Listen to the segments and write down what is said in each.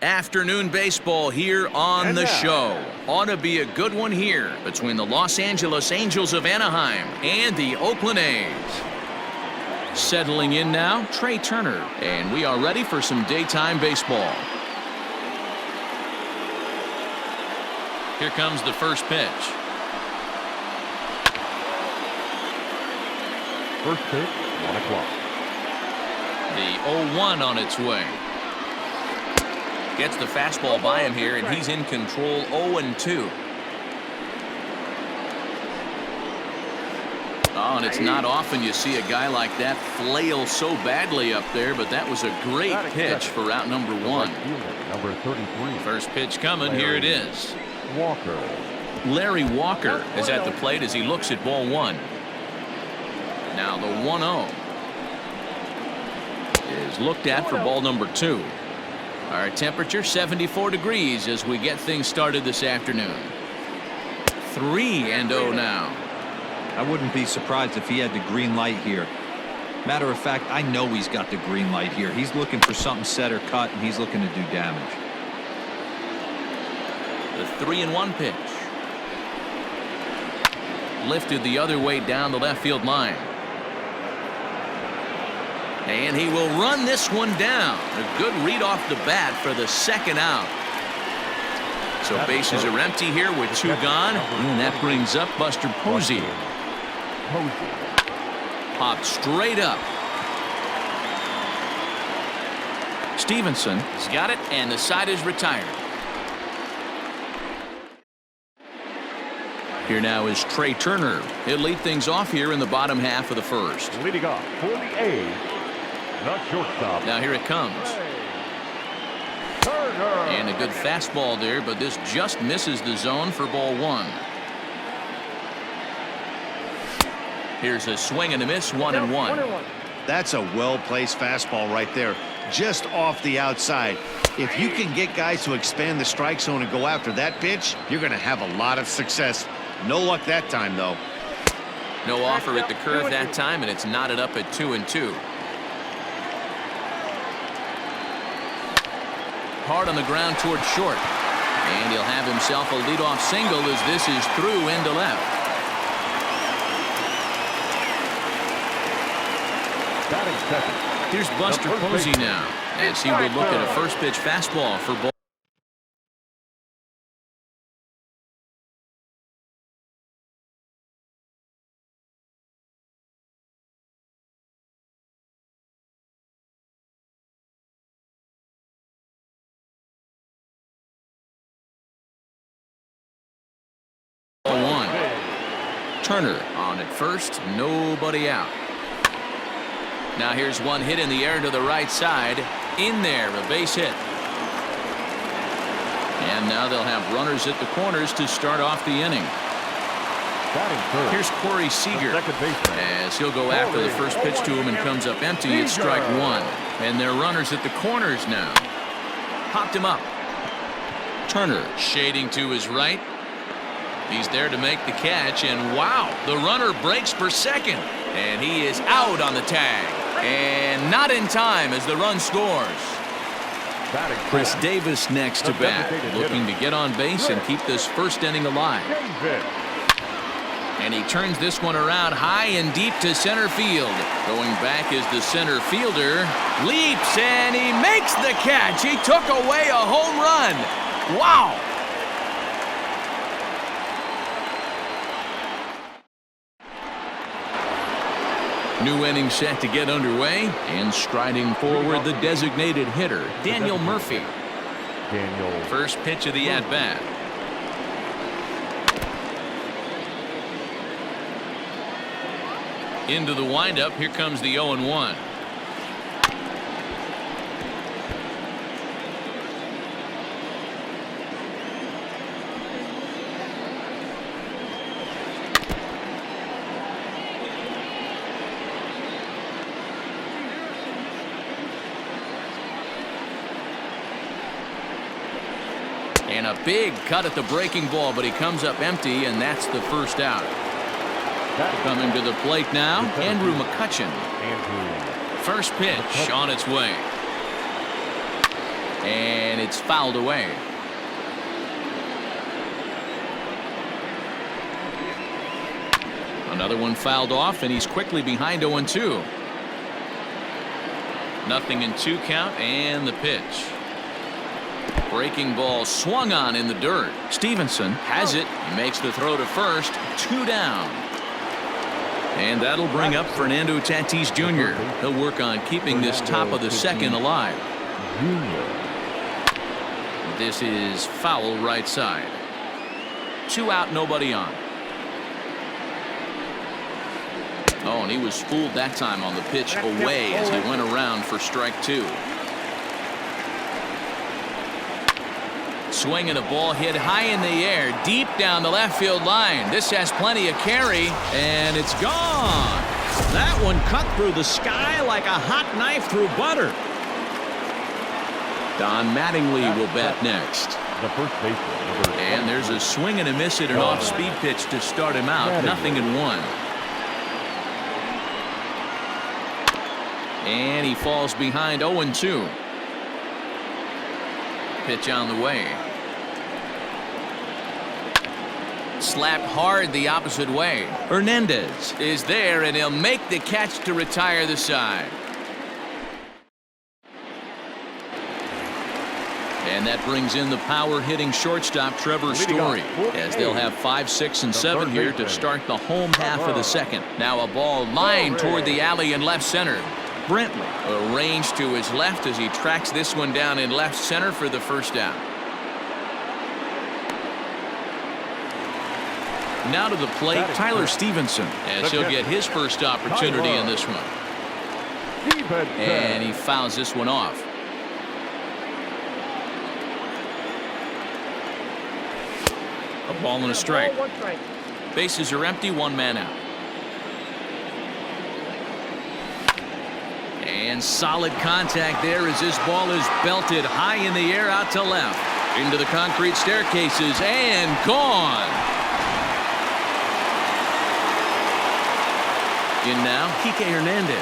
Afternoon baseball here on the show. Ought to be a good one here between the Los Angeles Angels of Anaheim and the Oakland A's. Settling in now, Trey Turner, and we are ready for some daytime baseball. Here comes the first pitch. First pitch, 1 o'clock. The 0-1 on its way. Gets the fastball by him here, and he's in control. 0-2. Oh, and it's not often you see a guy like that flail so badly up there, but that was a great pitch for out number 1. Number 33. First pitch coming. Here it is. Walker. Larry Walker is at the plate as he looks at ball 1. Now the 1-0 is looked at for ball number 2. Our temperature 74 degrees as we get things started this afternoon. 3-0 now. I wouldn't be surprised if he had the green light here. Matter of fact, I know he's got the green light here. He's looking for something set or cut, and he's looking to do damage. The 3-1 pitch. Lifted the other way down the left field line. And he will run this one down. A good read off the bat for the second out. So bases are empty here with 2 gone. And that brings up Buster Posey. Popped straight up. Stevenson's got it, and the side is retired. Here now is Trey Turner. He'll lead things off here in the bottom half of the first. Leading off for the A's, the shortstop. Now here it comes. Turner. And a good fastball there, but this just misses the zone for ball 1. Here's a swing and a miss, 1-1. That's a well-placed fastball right there, just off the outside. If you can get guys to expand the strike zone and go after that pitch, you're going to have a lot of success. No luck that time, though. No offer at the curve that time, and it's knotted up at 2-2. Hard on the ground towards short. And he'll have himself a leadoff single as this is through into left. Batting second. Here's Buster Posey now as he will look at a first pitch fastball for ball. Turner on at first, nobody out. Now here's one hit in the air to the right side. In there, a base hit. And now they'll have runners at the corners to start off the inning. Here's Corey Seager as he'll go after the first pitch to him and comes up empty at strike 1. And they're runners at the corners now. Popped him up. Turner shading to his right. He's there to make the catch, and wow, the runner breaks for second, and he is out on the tag, and not in time as the run scores. Chris Davis next to bat, looking to get on base and keep this first inning alive. And he turns this one around high and deep to center field. Going back is the center fielder, leaps, and he makes the catch. He took away a home run. Wow. New inning set to get underway, and striding forward the designated hitter, Daniel Murphy. First pitch of the at-bat. Into the windup, here comes the 0-1. And a big cut at the breaking ball, but he comes up empty, and that's the first out. Coming to the plate now, Andrew McCutchen. First pitch on its way. And it's fouled away. Another one fouled off, and he's quickly behind 0-2. 0-2 count, and the pitch. Breaking ball swung on in the dirt. Stevenson has it. He makes the throw to first. 2 down. And that'll bring up Fernando Tatis Jr. He'll work on keeping this top of the second alive. This is foul right side. 2 out, nobody on. Oh, and he was fooled that time on the pitch away as he went around for strike 2. Swinging a ball hit high in the air, deep down the left field line. This has plenty of carry, and it's gone. That one cut through the sky like a hot knife through butter. Don Mattingly will bat next. The first baseman. And there's a swing and a miss at an off-speed pitch to start him out. 0-1. And he falls behind 0-2. Pitch on the way. Slapped hard the opposite way. Hernandez is there, and he'll make the catch to retire the side. And that brings in the power-hitting shortstop Trevor Story, as they'll have 5, 6, and 7 here to start the home half of the second. Now a ball lined toward the alley in left center. Brentley arranged to his left as he tracks this one down in left center for the first out. Now to the plate, Tyler Stevenson, as he'll get his first opportunity in this one. And he fouls this one off. A ball and a strike. Bases are empty, 1 man out. And solid contact there as this ball is belted high in the air out to left. Into the concrete staircases and gone. In now, Kike Hernandez.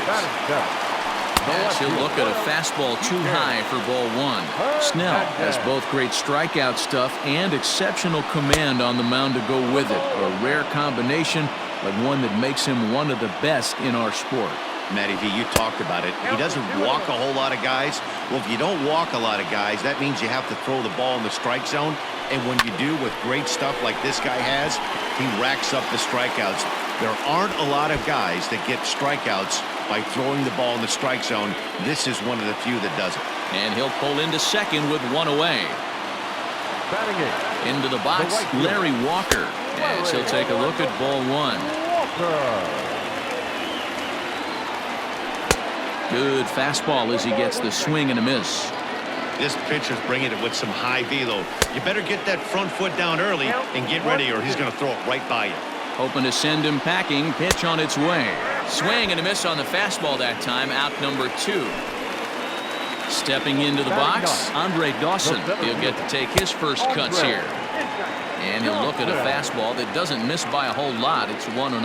As he'll look at a fastball too high for ball 1. Snell has both great strikeout stuff and exceptional command on the mound to go with it. A rare combination, but one that makes him one of the best in our sport. Matty V, you talked about it. He doesn't walk a whole lot of guys. Well, if you don't walk a lot of guys, that means you have to throw the ball in the strike zone. And when you do with great stuff like this guy has, he racks up the strikeouts. There aren't a lot of guys that get strikeouts by throwing the ball in the strike zone. This is one of the few that does it. And he'll pull into second with 1 away. Into the box, Larry Walker, as he'll take a look at ball 1. Good fastball as he gets the swing and a miss. This pitcher's bringing it with some high velo. You better get that front foot down early and get ready, or he's going to throw it right by you. Hoping to send him packing. Pitch on its way. Swing and a miss on the fastball that time. Out number 2. Stepping into the box, Andre Dawson. He'll get to take his first cuts here. And he'll look at a fastball that doesn't miss by a whole lot. It's 1-0.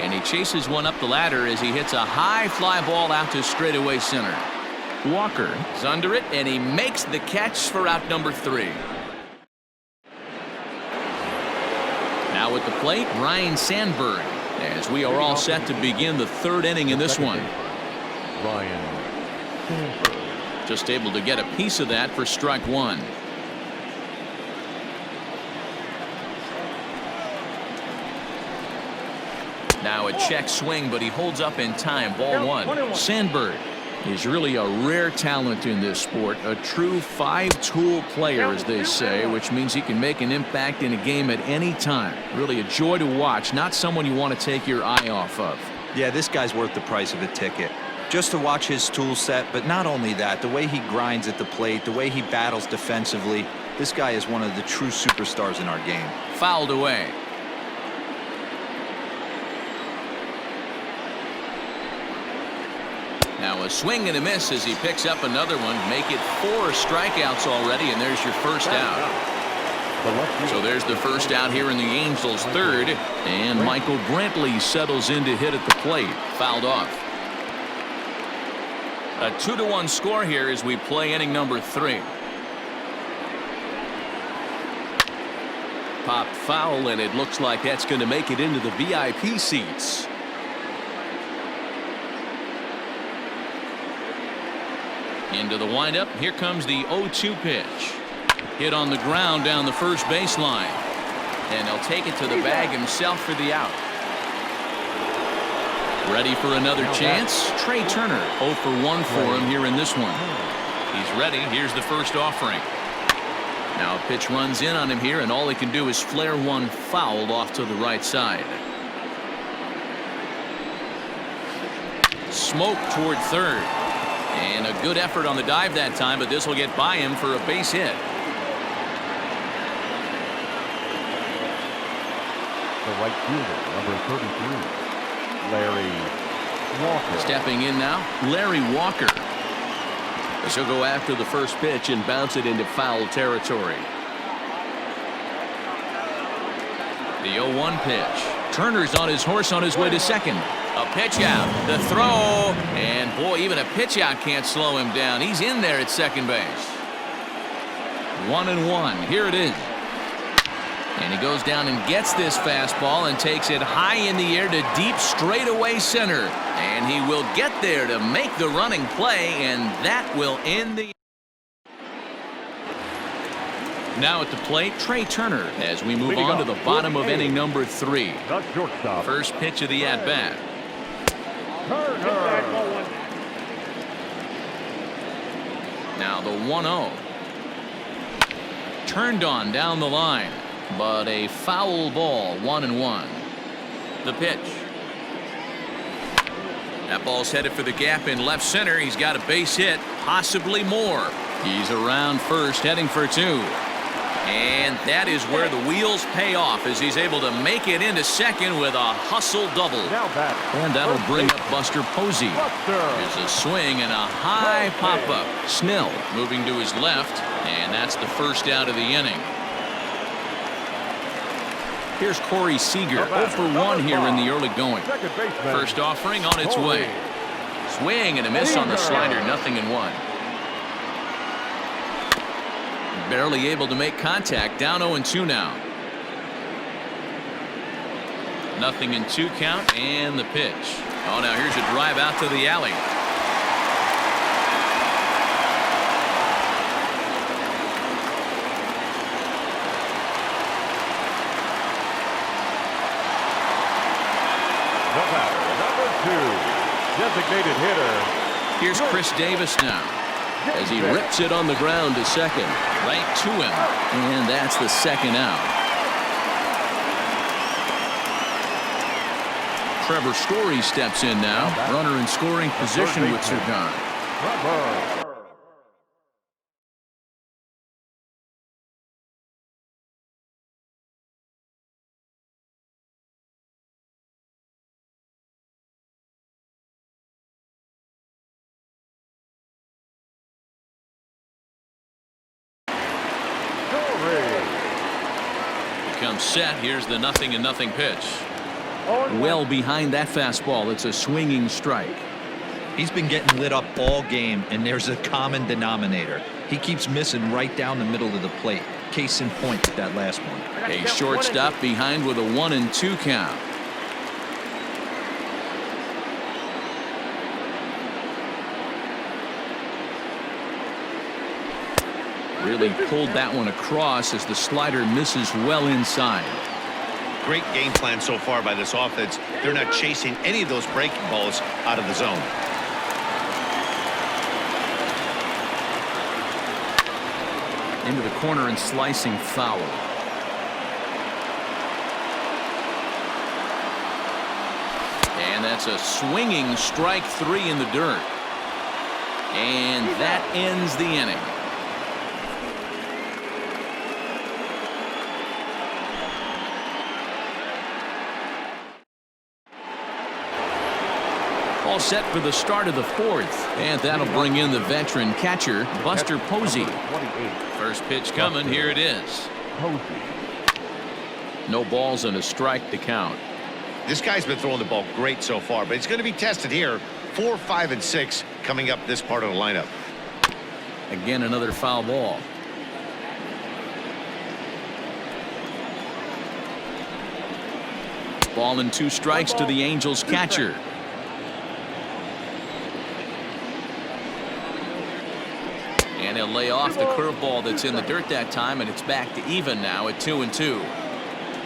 And he chases one up the ladder as he hits a high fly ball out to straightaway center. Walker is under it, and he makes the catch for out number 3. Now at the plate, Ryan Sandberg, as we are all set to begin the 3rd inning in this one. Just able to get a piece of that for strike 1. Now a check swing, but he holds up in time. Ball 1. Sandberg is really a rare talent in this sport. A true 5-tool player, as they say, which means he can make an impact in a game at any time. Really a joy to watch. Not someone you want to take your eye off of. Yeah, this guy's worth the price of a ticket. Just to watch his tool set, but not only that, the way he grinds at the plate, the way he battles defensively. This guy is one of the true superstars in our game. Fouled away. Now a swing and a miss as he picks up another one. Make it 4 strikeouts already, and there's your first out. So there's the first out here in the Angels' 3rd, and Michael Brantley settles in to hit at the plate. Fouled off. A 2-1 score here as we play inning number 3. Popped foul, and it looks like that's going to make it into the VIP seats. Into the windup. Here comes the 0-2 pitch. Hit on the ground down the first baseline. And he'll take it to the bag himself for the out. Ready for another chance. Trey Turner 0 for 1 for him here in this one. He's ready. Here's the first offering. Now a pitch runs in on him here, and all he can do is flare one fouled off to the right side. Smoke toward third. And a good effort on the dive that time, but this will get by him for a base hit. The right fielder, number 33, Larry Walker. Stepping in now, Larry Walker. She'll go after the first pitch and bounce it into foul territory. The 0-1 pitch. Turner's on his horse on his way to second. A pitch out. The throw. And boy, even a pitch out can't slow him down. He's in there at second base. 1-1. Here it is. And he goes down and gets this fastball and takes it high in the air to deep straightaway center. And he will get there to make the running play, and that will end the. Now at the plate, Trey Turner as we move on to the bottom of inning number 3. The shortstop. First pitch of the at-bat. Now the 1-0. Turned on down the line, but a foul ball. 1-1. The pitch. That ball's headed for the gap in left center. He's got a base hit, possibly more. He's around first, heading for 2. And that is where the wheels pay off as he's able to make it into second with a hustle double. And that'll bring up Buster Posey. There's a swing and a high pop-up. Snell moving to his left, and that's the first out of the inning. Here's Corey Seager, 0 for 1 here in the early going. First offering on its way. Swing and a miss on the slider, 0-1. Barely able to make contact, down 0-2 now. 0-2 count, and the pitch. Oh, now here's a drive out to the alley. Designated hitter. Here's Chris Davis now as he rips it on the ground to second. Right to him. And that's the second out. Trevor Story steps in now. Runner in scoring position with Sergan. Comes set. Here's the 0-0 pitch. Well behind that fastball. It's a swinging strike. He's been getting lit up all game, and there's a common denominator. He keeps missing right down the middle of the plate. Case in point with that last one. A shortstop behind with a 1-2 count. Really pulled that one across as the slider misses well inside. Great game plan so far by this offense. They're not chasing any of those breaking balls out of the zone. Into the corner and slicing foul. And that's a swinging strike 3 in the dirt. And that ends the inning. All set for the start of the 4th, and that'll bring in the veteran catcher Buster Posey. First pitch coming. Here it is. No balls and a strike to count. This guy's been throwing the ball great so far, but it's going to be tested here. 4, 5, and 6 coming up this part of the lineup. Again, another foul ball. Ball and 2 strikes to the Angels catcher. And he'll lay off the curveball that's in the dirt that time, and it's back to even now at 2-2.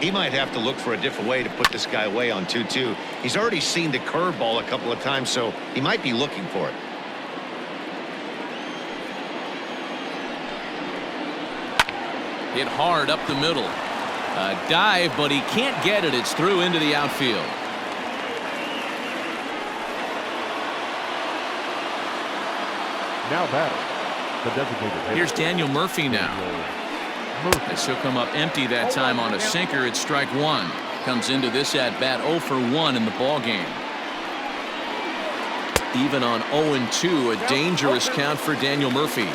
He might have to look for a different way to put this guy away on 2-2. He's already seen the curveball a couple of times, so he might be looking for it. Hit hard up the middle. A dive, but he can't get it. It's through into the outfield. Now batting, the designated hitter. Here's Daniel Murphy now. As he'll come up empty that time on a sinker. It's strike 1. Comes into this at bat 0 for 1 in the ball game. Even on 0-2, a dangerous count for Daniel Murphy.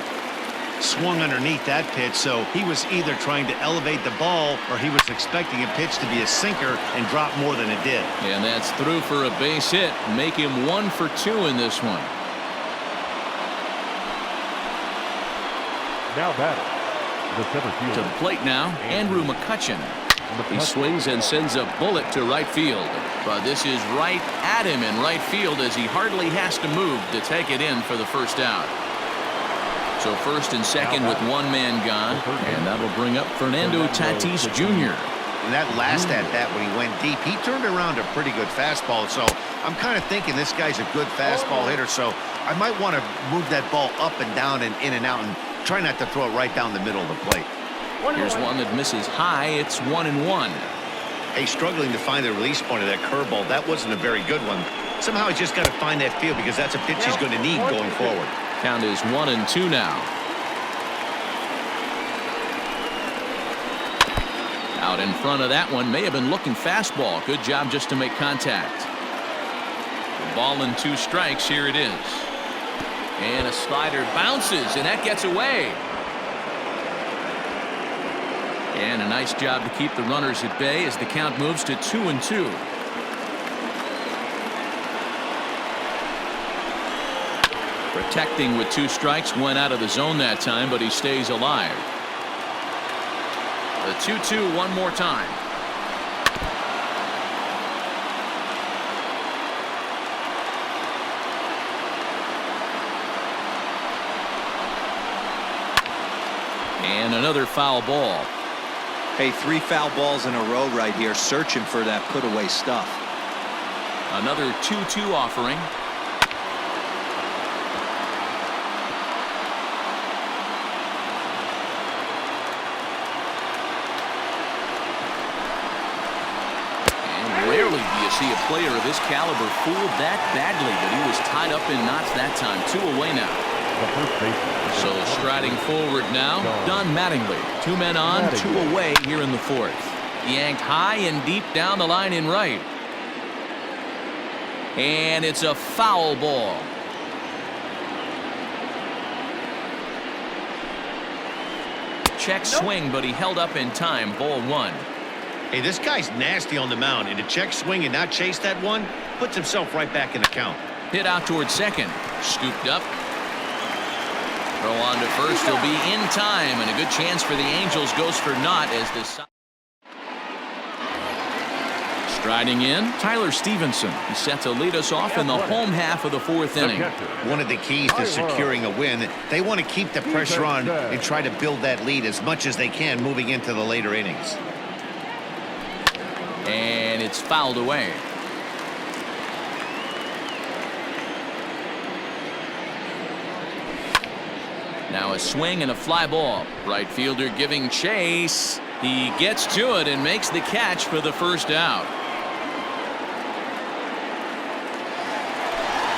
Swung underneath that pitch, so he was either trying to elevate the ball or he was expecting a pitch to be a sinker and drop more than it did. And that's through for a base hit. Make him 1 for 2 in this one. Now batting, the center fielder. To the plate now, Andrew McCutchen. He swings and sends a bullet to right field. But this is right at him in right field as he hardly has to move to take it in for the first out. So first and second with 1 man gone, and that'll bring up Fernando Tatis Jr. And that last at bat when he went deep, he turned around a pretty good fastball. So I'm kind of thinking this guy's a good fastball hitter, so I might want to move that ball up and down and in and out and try not to throw it right down the middle of the plate. Here's one that misses high. It's 1-1. Hey, struggling to find the release point of that curveball. That wasn't a very good one. Somehow he's just got to find that feel because that's a pitch he's going to need going forward. Count is 1-2 now. Out in front of that one. May have been looking fastball. Good job just to make contact. Ball and 2 strikes. Here it is. And a slider bounces, and that gets away. And a nice job to keep the runners at bay as the count moves to 2-2. Protecting with 2 strikes, went out of the zone that time, but he stays alive. The 2-2 one more time. And another foul ball. Hey, 3 foul balls in a row right here, searching for that put away stuff. Another 2-2 offering. Rarely do you see a player of this caliber fooled that badly, but he was tied up in knots that time. 2 away now. So striding forward now, Don Mattingly. 2 men on, 2 away here in the 4th. Yanked high and deep down the line in right. And it's a foul ball. Check swing, but he held up in time. Ball 1. Hey, this guy's nasty on the mound, and to check swing and not chase that one puts himself right back in the count. Hit out towards second. Scooped up. Throw on to first. He'll be in time, and a good chance for the Angels goes for naught as the striding in, Tyler Stevenson. He's set to lead us off in the home half of the 4th inning. One of the keys to securing a win, they want to keep the pressure on and try to build that lead as much as they can moving into the later innings. And it's fouled away. Now a swing and a fly ball. Right fielder giving chase. He gets to it and makes the catch for the first out.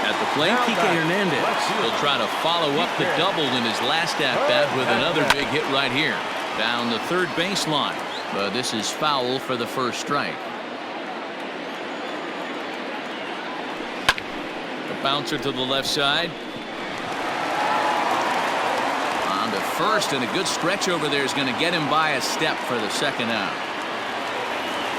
At the plate, Kike Hernandez. He'll try to follow up the double in his last at-bat with another big hit right here. Down the third baseline. But this is foul for the first strike. The bouncer to the left side. On to first, and a good stretch over there is going to get him by a step for the second out.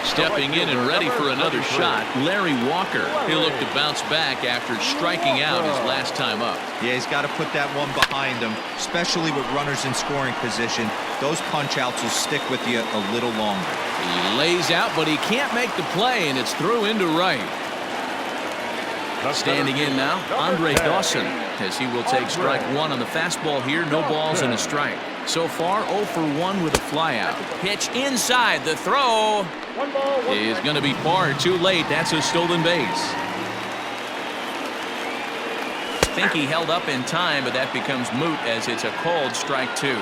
Stepping in and ready for another shot, Larry Walker. He'll look to bounce back after striking out his last time up. Yeah, he's got to put that one behind him, especially with runners in scoring position. Those punch-outs will stick with you a little longer. He lays out, but he can't make the play, and it's through into right. Standing in now, Andre Dawson, as he will take strike one on the fastball here. No balls and a strike. So far, 0 for 1 with a flyout. Pitch inside. The throw is going to be far too late. That's a stolen base. Think he held up in time, but that becomes moot as it's a called strike 2.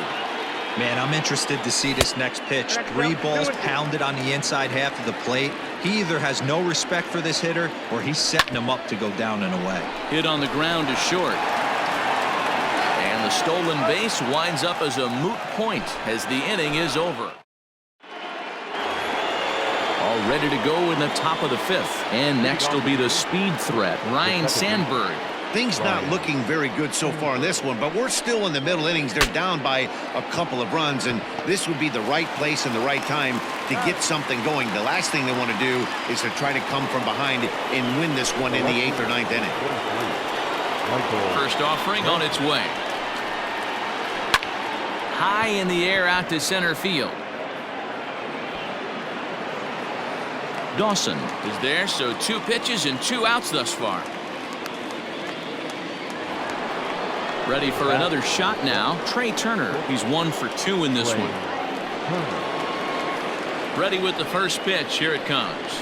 Man, I'm interested to see this next pitch. 3 balls pounded on the inside half of the plate. He either has no respect for this hitter or he's setting him up to go down and away. Hit on the ground to short. And the stolen base winds up as a moot point as the inning is over. All ready to go in the top of the 5th. And next will be the speed threat, Ryan Sandberg. Things not looking very good so far in this one, but we're still in the middle innings. They're down by a couple of runs, and this would be the right place and the right time to get something going. The last thing they want to do is to try to come from behind and win this one in the 8th or 9th inning. First offering on its way. High in the air out to center field. Dawson is there, so 2 pitches and 2 outs thus far. Ready for another shot now, Trey Turner. He's 1 for 2 in this one. Ready with the first pitch. Here it comes.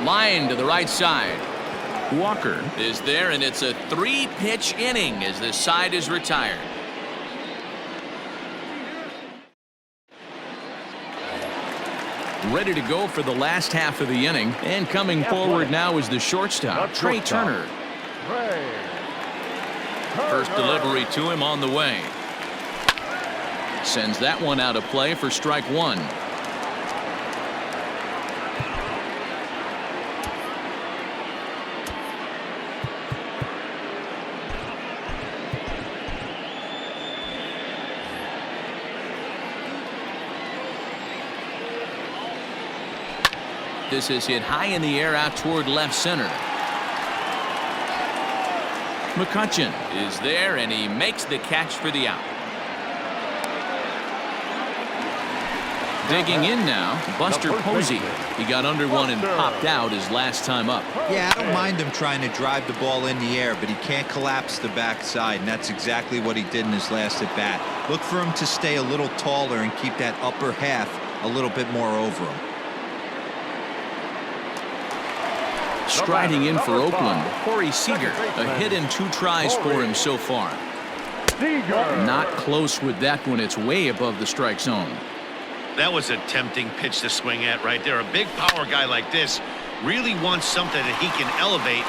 Line to the right side. Walker is there, and it's a 3-pitch inning as this side is retired. Ready to go for the last half of the inning, and coming forward now is the shortstop, Trey Turner. First delivery to him on the way. Sends that one out of play for strike 1. This is hit high in the air out toward left center. McCutchen is there, and he makes the catch for the out. Digging in now, Buster Posey. He got under one and popped out his last time up. Yeah, I don't mind him trying to drive the ball in the air, but he can't collapse the backside, and that's exactly what he did in his last at bat. Look for him to stay a little taller and keep that upper half a little bit more over him. Striding in for Oakland, Corey Seager. A hit and 2 tries for him so far. Not close with that one. It's way above the strike zone. That was a tempting pitch to swing at right there. A big power guy like this really wants something that he can elevate.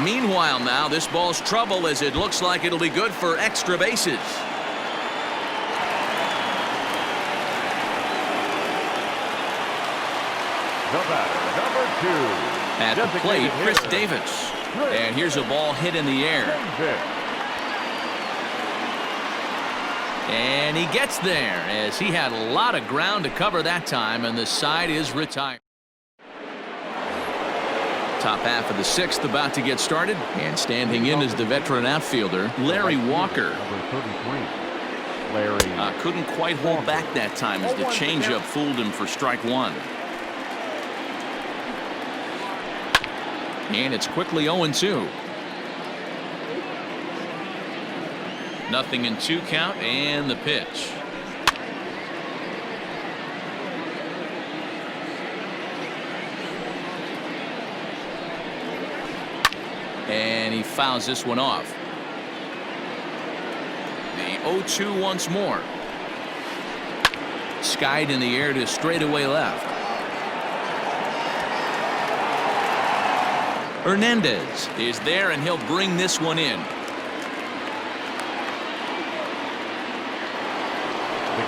Meanwhile now, this ball's trouble as it looks like it'll be good for extra bases. The batter, number 2. At the plate, Chris Davis. And here's a ball hit in the air. And he gets there as he had a lot of ground to cover that time, and the side is retired. Top half of the 6th about to get started, and standing in is the veteran outfielder, Larry Walker. Couldn't quite hold back that time as the changeup fooled him for strike 1. And it's quickly 0-2. Nothing in 2 count, and the pitch. And he fouls this one off. The 0-2 once more. Skied in the air to straightaway left. Hernandez is there, and he'll bring this one in.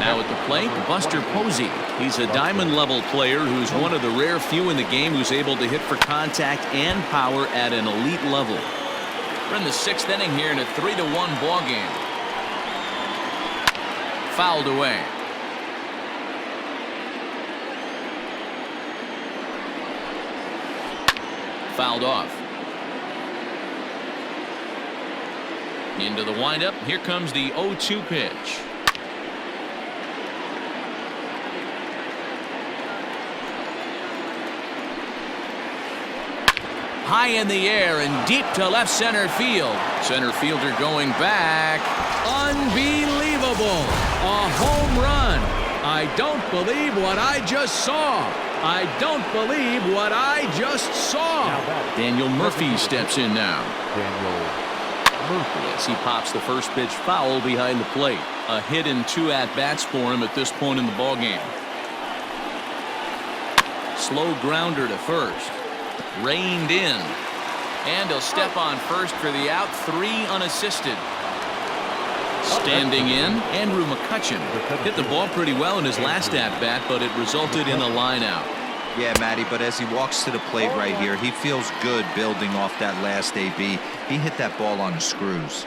Now at the plate, Buster Posey. He's a diamond-level player who's one of the rare few in the game who's able to hit for contact and power at an elite level. We're in the 6th inning here in a 3-1 ball game. Fouled away. fouled off. Into the windup. Here comes the 0-2 pitch. High in the air and deep to left center field. Center fielder going back. Unbelievable. A home run. I don't believe what I just saw. I don't believe what I just saw. Daniel Murphy steps in now. Yes, he pops the first pitch foul behind the plate. A hit and 2 at-bats for him at this point in the ballgame. Slow grounder to first. Reined in. And he'll step on first for the out. 3 unassisted. Standing in, Andrew McCutcheon hit the ball pretty well in his last at-bat, but it resulted in a line out. Yeah, Matty, but as he walks to the plate right here, he feels good building off that last AB. He hit that ball on the screws.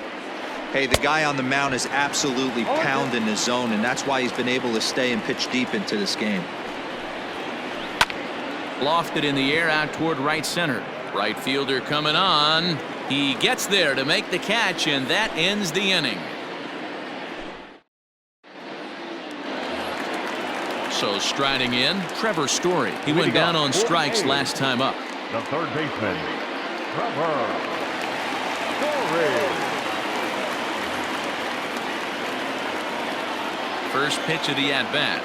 Hey, the guy on the mound is absolutely pounding the zone, and that's why he's been able to stay and pitch deep into this game. Lofted in the air out toward right center. Right fielder coming on. He gets there to make the catch, and that ends the inning. So striding in, Trevor Story. He went down on strikes last time up. The third baseman, Trevor Story. First pitch of the at-bat.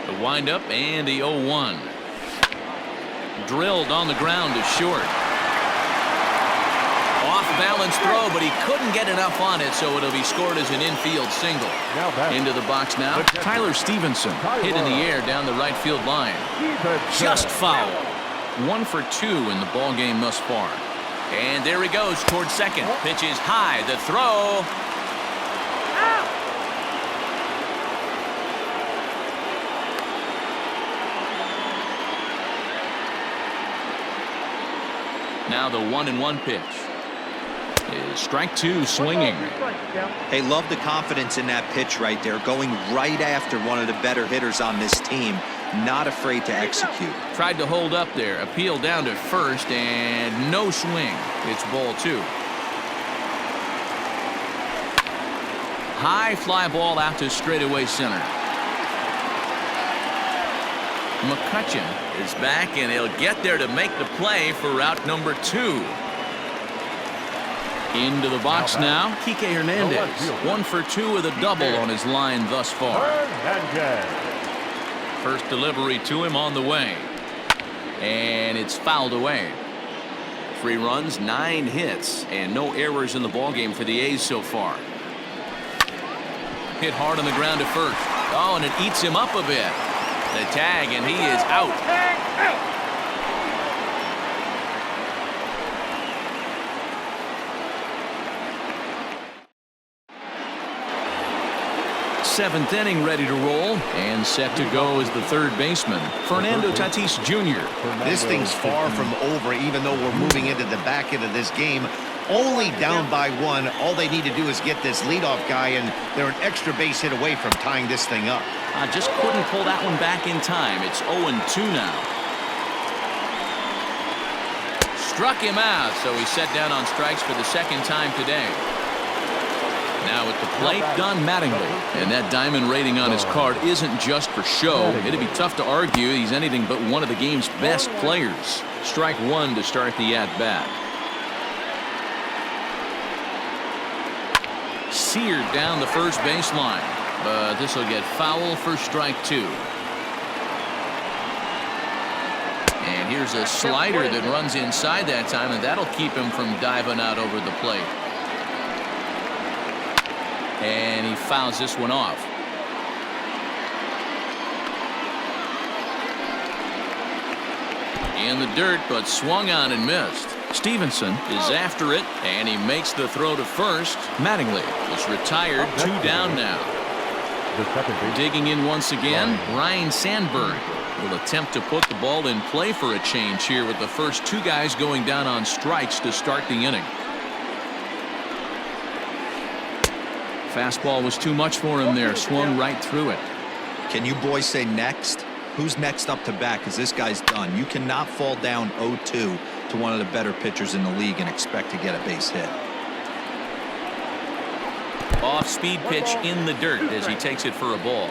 The windup and the 0-1. Drilled on the ground to short. Off-balance throw, but he couldn't get enough on it, so it'll be scored as an infield single. Into the box now, Tyler Stevenson. Hit in the air down the right field line. Just foul. 1 for 2 in the ball game thus far. And there he goes towards second. Pitch is high. The throw. Now the 1-1 pitch. Is strike 2 swinging. Hey, love the confidence in that pitch right there. Going right after one of the better hitters on this team. Not afraid to execute. Tried to hold up there. Appeal down to first and no swing. It's ball 2. High fly ball out to straightaway center. McCutcheon is back, and he'll get there to make the play for route number 2. Into the box now, Kike Hernandez. 1 for 2 with a double on his line thus far. First delivery to him on the way. And it's fouled away. 3 runs, 9 hits, and no errors in the ballgame for the A's so far. Hit hard on the ground to first. Oh, and it eats him up a bit. The tag, and he is out. Seventh inning ready to roll, and set to go is the third baseman, Fernando Tatis Jr. This thing's far from over, even though we're moving into the back end of this game. Only down by 1. All they need to do is get this leadoff guy, and they're an extra base hit away from tying this thing up. Just couldn't pull that one back in time. It's 0-2 now. Struck him out, so he's set down on strikes for the second time today. Now at the plate, Don Mattingly. And that diamond rating on his card isn't just for show. It'd be tough to argue he's anything but one of the game's best players. Strike 1 to start the at-bat. Seared down the first baseline, but this will get foul for strike 2. And here's a slider that runs inside that time, and that'll keep him from diving out over the plate. And he fouls this one off. In the dirt, but swung on and missed. Stevenson is after it, and he makes the throw to first. Mattingly is retired, 2 down now. Digging in once again, Ryan Sandberg will attempt to put the ball in play for a change here with the first 2 guys going down on strikes to start the inning. Fastball was too much for him there. Swung right through it. Can you boys say next? Who's next up to bat? Because this guy's done. You cannot fall down 0-2 to one of the better pitchers in the league and expect to get a base hit. Off-speed pitch in the dirt as he takes it for a ball.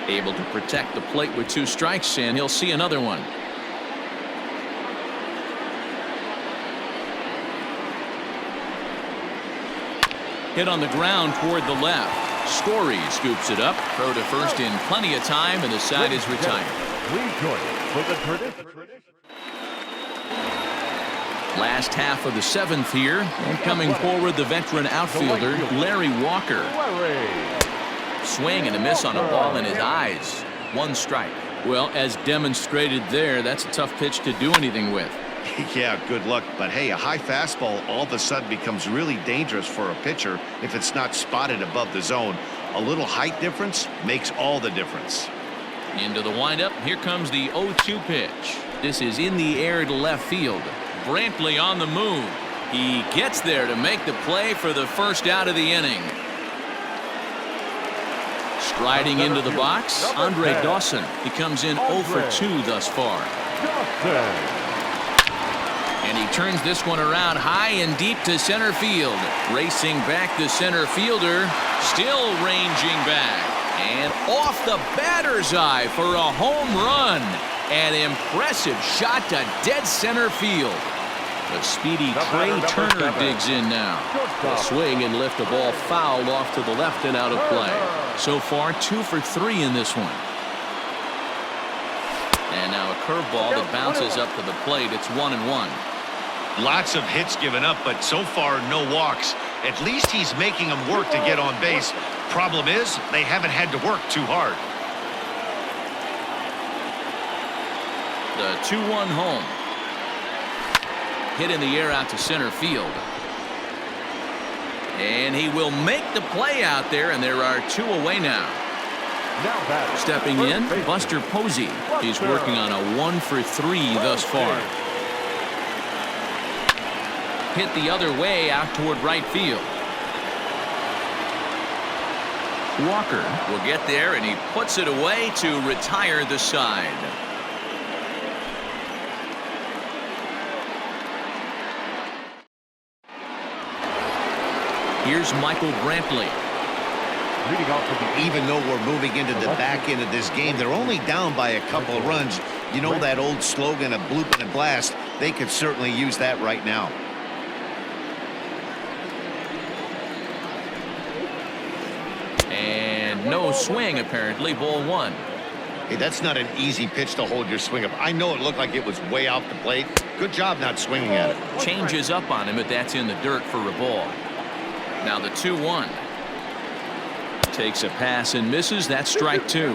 Able to protect the plate with 2 strikes, and he'll see another one. Hit on the ground toward the left. Story scoops it up. Throw to first in plenty of time, and the side is retired. Last half of the 7th here, and coming forward the veteran outfielder Larry Walker. Swing and a miss on a ball in his eyes. 1 strike. Well, as demonstrated there, that's a tough pitch to do anything with. Yeah, good luck. But hey, a high fastball all of a sudden becomes really dangerous for a pitcher if it's not spotted above the zone. A little height difference makes all the difference. Into the windup. Here comes the 0-2 pitch. This is in the air to left field. Brantley on the move. He gets there to make the play for the first out of the inning. Striding into the box, Andre Dawson. He comes in 0 for 2 thus far. And he turns this one around high and deep to center field. Racing back the center fielder. Still ranging back. And off the batter's eye for a home run. An impressive shot to dead center field. The speedy Trey Turner digs in now. A swing and lift the ball fouled off to the left and out of play. So far 2 for 3 in this one. And now a curveball that bounces up to the plate. It's 1-1. Lots of hits given up, but so far no walks. At least he's making them work to get on base. Problem is, they haven't had to work too hard. The 2-1 home. Hit in the air out to center field. And he will make the play out there, and there are 2 away now. Stepping in, Buster Posey. He's working on a 1 for 3 thus far. Hit the other way out toward right field. Walker will get there, and he puts it away to retire the side. Here's Michael Brantley. Even though we're moving into the back end of this game, they're only down by a couple of runs. You know that old slogan of bloop and a blast? They could certainly use that right now. And no swing, apparently. Ball 1. Hey, that's not an easy pitch to hold your swing up. I know it looked like it was way off the plate. Good job not swinging at it. Changes up on him, but that's in the dirt for a ball. Now the 2-1. Takes a pass and misses. That's strike 2.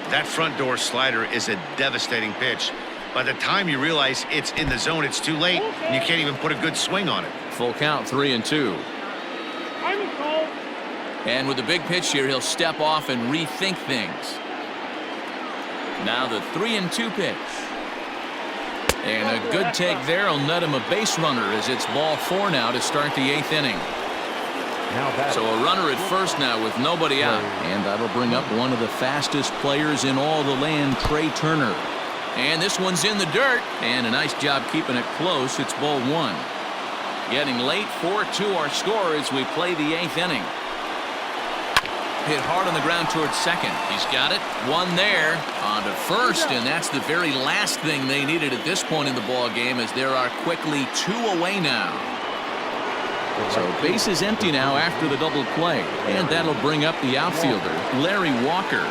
That front door slider is a devastating pitch. By the time you realize it's in the zone, it's too late, and you can't even put a good swing on it. Full count, 3-2. And with the big pitch here, he'll step off and rethink things. Now the 3-2 pitch. And a good take there will net him a base runner as it's ball 4 now to start the 8th inning. So a runner at first now with nobody out. And that'll bring up one of the fastest players in all the land, Trey Turner. And this one's in the dirt. And a nice job keeping it close. It's ball 1. Getting late, 4-2 our score as we play the 8th inning. Hit hard on the ground towards second. He's got it. 1 there. On to first, and that's the very last thing they needed at this point in the ball game, as there are quickly 2 away now. So base is empty now after the double play, and that'll bring up the outfielder, Larry Walker.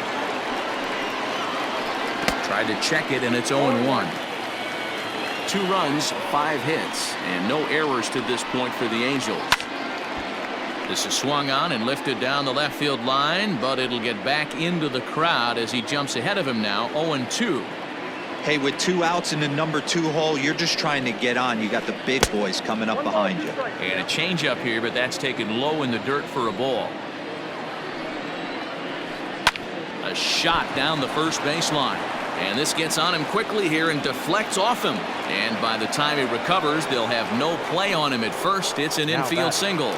Tried to check it, and it's 0-1. 2 runs, 5 hits, and no errors to this point for the Angels. This is swung on and lifted down the left field line, but it'll get back into the crowd as he jumps ahead of him now, 0-2. Hey, with 2 outs in the number 2 hole, you're just trying to get on. You got the big boys coming up behind you. And a changeup here, but that's taken low in the dirt for a ball. A shot down the first baseline. And this gets on him quickly here and deflects off him. And by the time he recovers, they'll have no play on him at first. It's an infield single.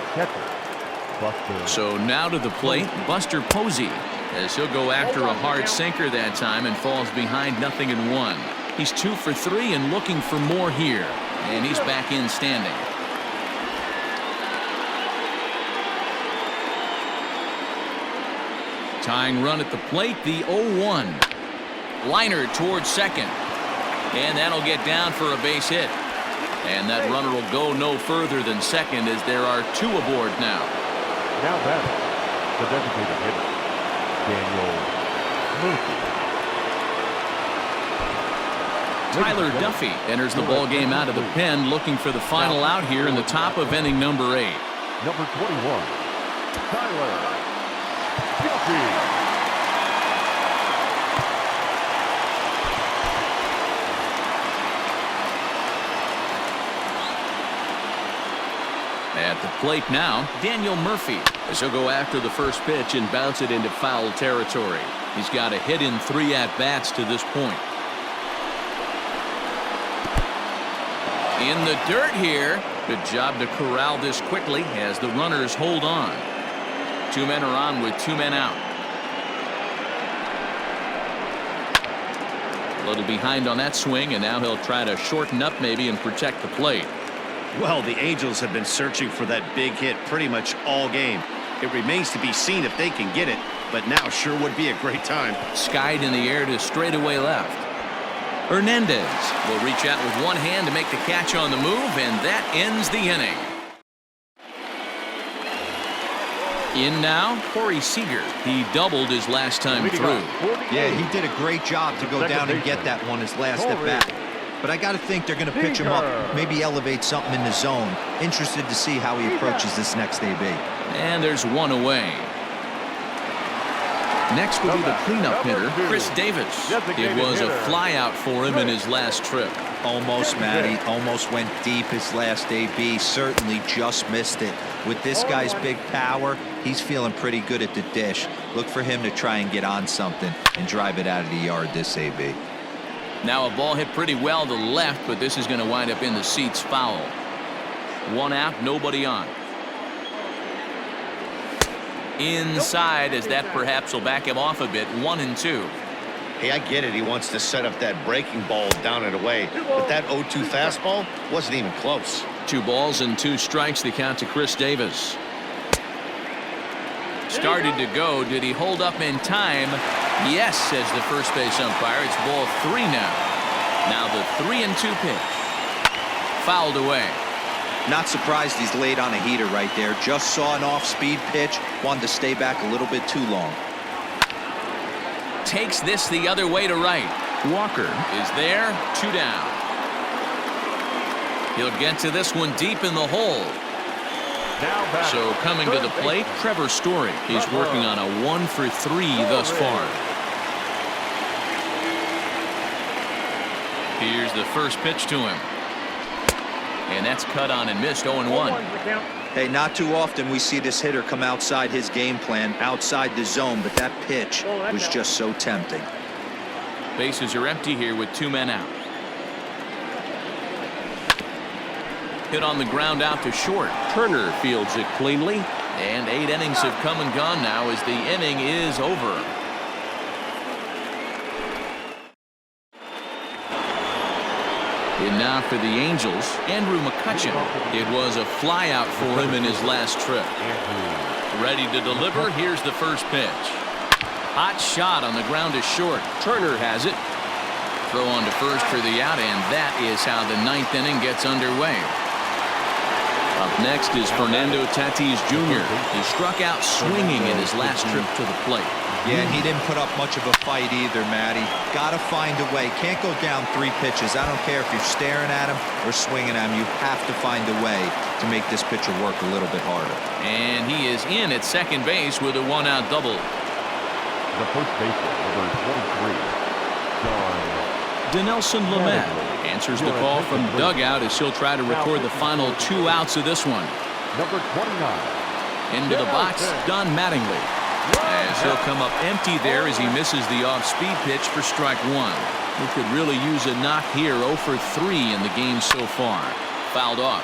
So now to the plate, Buster Posey, as he'll go after a hard sinker that time and falls behind 0-1. He's 2 for 3 and looking for more here. And he's back in standing. Tying run at the plate, the 0-1. Liner towards second. And that'll get down for a base hit. And that runner will go no further than second as there are 2 aboard now. Now batting, the designated hitter, Daniel Murphy. Tyler Duffy enters the ball game out of the pen, looking for the final out here in the top of inning number 8. Number 21, Tyler Duffy. At the plate now, Daniel Murphy, as he'll go after the first pitch and bounce it into foul territory. He's got a hit in 3 at-bats to this point. In the dirt here. Good job to corral this quickly as the runners hold on. 2 men are on with 2 men out. A little behind on that swing, and now he'll try to shorten up maybe and protect the plate. Well, the Angels have been searching for that big hit pretty much all game. It remains to be seen if they can get it, but now sure would be a great time. Skied in the air to straightaway left. Hernandez will reach out with one hand to make the catch on the move, and that ends the inning. In now, Corey Seager. He doubled his last time through. Yeah, he did a great job to go down and get that one his last at bat. But I got to think they're going to pitch him up, maybe elevate something in the zone. Interested to see how he approaches this next AB. And there's 1 away. Next will be the cleanup hitter, Chris Davis. It was a flyout for him in his last trip. Almost, Matty. Almost went deep his last AB. Certainly just missed it. With this guy's big power, he's feeling pretty good at the dish. Look for him to try and get on something and drive it out of the yard this AB. Now a ball hit pretty well to the left, but this is going to wind up in the seats foul. 1 out, nobody on. Inside, as that perhaps will back him off a bit. 1-2. Hey, I get it. He wants to set up that breaking ball down and away, but that 0-2 fastball wasn't even close. 2 balls and 2 strikes, the count to Chris Davis. Started to go. Did he hold up in time? Yes, says the first base umpire. It's ball 3 now. Now the 3-2 pitch. Fouled away. Not surprised he's laid on a heater right there. Just saw an off-speed pitch. Wanted to stay back a little bit too long. Takes this the other way to right. Walker is there. 2 down. He'll get to this one deep in the hole. So coming to the plate, Trevor Story. He's working on a 1 for 3 thus far. Here's the first pitch to him. And that's cut on and missed. 0-1. Hey, not too often we see this hitter come outside his game plan, outside the zone, but that pitch was just so tempting. Bases are empty here with 2 men out. Hit on the ground out to short. Turner fields it cleanly. And 8 innings have come and gone now as the inning is over. And now for the Angels, Andrew McCutchen. It was a flyout for him in his last trip. Ready to deliver. Here's the first pitch. Hot shot on the ground to short. Turner has it. Throw on to first for the out, and that is how the 9th inning gets underway. Up next is Fernando Tatis Jr. He struck out swinging in his last trip to the plate. Yeah, and he didn't put up much of a fight either, Matty. Got to find a way. Can't go down 3 pitches. I don't care if you're staring at him or swinging at him. You have to find a way to make this pitcher work a little bit harder. And he is in at second base with a 1-out double. The first baseman, number 23, Dinelson Lamet answers the call from dugout as he'll try to record the final 2 outs of this one. number 29. Into the box, Don Mattingly. As he'll come up empty there as he misses the off-speed pitch for strike one. He could really use a knock here. 0 for 3 in the game so far. Fouled off.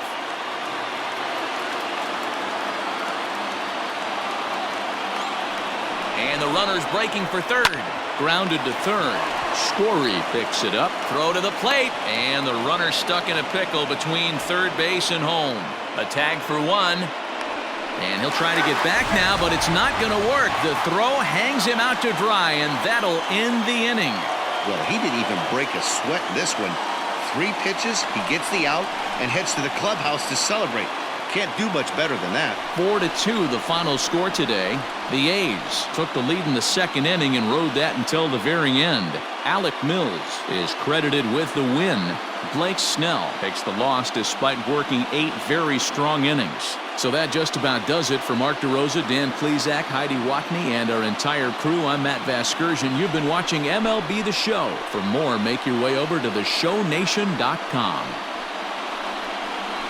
And the runner's breaking for third. Grounded to third. Scory picks it up. Throw to the plate. And the runner stuck in a pickle between third base and home. A tag for one. And he'll try to get back now, but it's not going to work. The throw hangs him out to dry, and that'll end the inning. Well, he didn't even break a sweat in this one. 3 pitches, he gets the out and heads to the clubhouse to celebrate. Can't do much better than that. 4-2 the final score today. The A's took the lead in the second inning and rode that until the very end. Alec Mills is credited with the win. Blake Snell takes the loss despite working 8 very strong innings. So that just about does it for Mark DeRosa, Dan Plesac, Heidi Watney, and our entire crew. I'm Matt Vasgersian. You've been watching MLB The Show. For more, make your way over to theshownation.com.